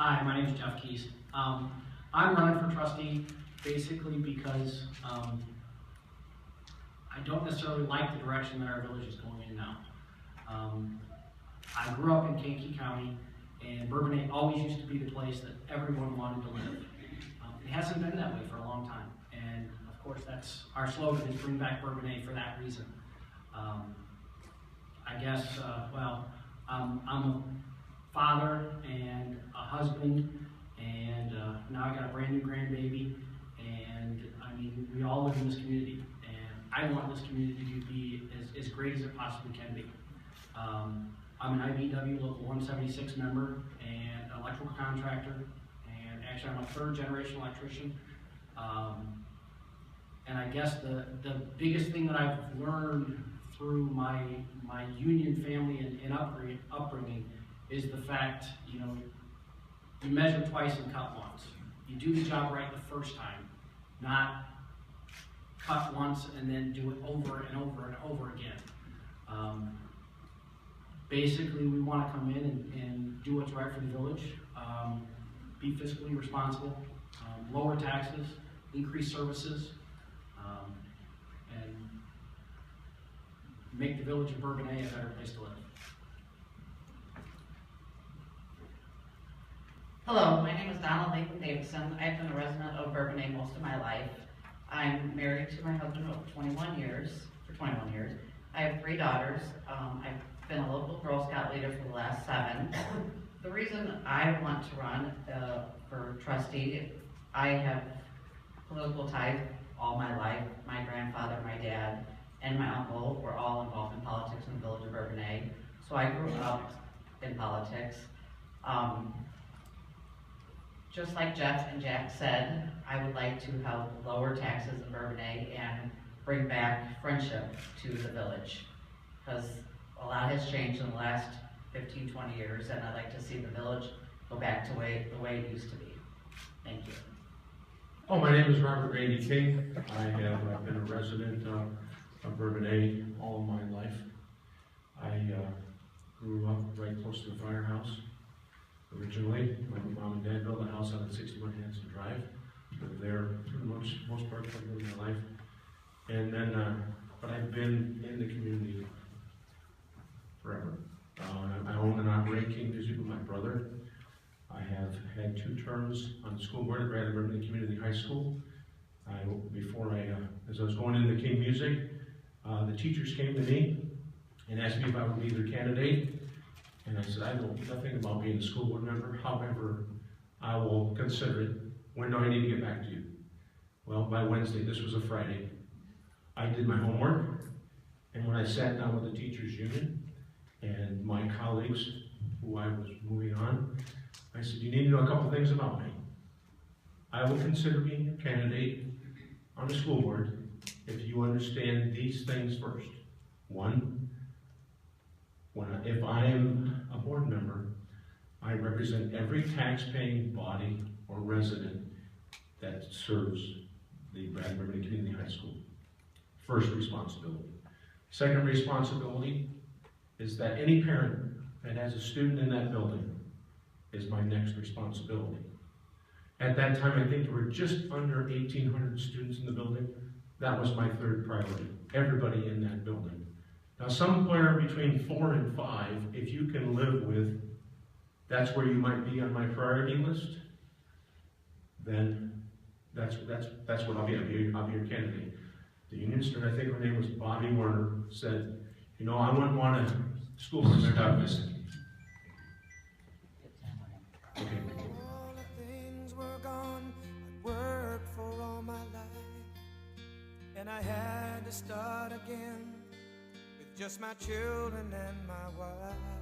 Hi, my name is Jeff Keys. I'm running for trustee basically because I don't necessarily like the direction that our village is going in now. I grew up in Kankakee County, and Bourbonnais always used to be the place that everyone wanted to live. It hasn't been that way for a long time, and of course that's our slogan is bring back Bourbonnais for that reason. I guess, I'm a father and a husband, and now I got a brand new grandbaby, and I mean, we all live in this community, and I want this community to be as great as it possibly can be. I'm an IBW Local 176 member and electrical contractor, and actually I'm a third-generation electrician. And I guess the biggest thing that I've learned through my union family and upbringing is the fact, you measure twice and cut once. You do the job right the first time, not cut once and then do it over and over and over again. Basically, we want to come in and do what's right for the village, be fiscally responsible, lower taxes, increase services, and make the village of Bourbonnais a better place to live. Hello, my name is Donna Layton Davidson. I've been a resident of Bourbonnais most of my life. I'm married to my husband for 21 years. I have 3 daughters. I've been a local Girl Scout leader for the last 7. The reason I want to run for trustee, I have political ties all my life. My grandfather, my dad, and my uncle were all involved in politics in the village of Bourbonnais. So I grew up in politics. Just like Jeff and Jack said, I would like to help lower taxes in Bourbonnais and bring back friendship to the village, because a lot has changed in the last 15, 20 years, and I'd like to see the village go back to the way it used to be. Thank you. Oh, my name is Robert Randy King. I have been a resident of Bourbonnais all my life. I grew up right close to the firehouse. Originally, my mom and dad built a house out at 61 Hanson Drive. Lived there pretty much most part of my life. And then, but I've been in the community forever. I own and operate King Music with my brother. I have had 2 terms on the school board at Bradley Bourbonnais Community High School. As I was going into King Music, the teachers came to me and asked me if I would be their candidate. And I said, I know nothing about being a school board member. However, I will consider it. When do I need to get back to you? Well, by Wednesday, this was a Friday. I did my homework, and when I sat down with the teachers union and my colleagues who I was moving on, I said, you need to know a couple things about me. I will consider being a candidate on the school board if you understand these things first. 1, if I am a board member, I represent every tax-paying body or resident that serves the Bradley Bourbonnais Community High School. First responsibility. Second responsibility is that any parent that has a student in that building is my next responsibility. At that time, I think there were just under 1,800 students in the building. That was my 3rd priority, everybody in that building. Now, somewhere between 4 and 5, if you can live with, that's where you might be on my priority list, then that's what I'll be. I'll be your candidate. The union steward, I think her name was Bobby Werner, said, I wouldn't want a school board member. Okay. All the things were gone. I'd worked for all my life, and I had to start again with just my children and my wife.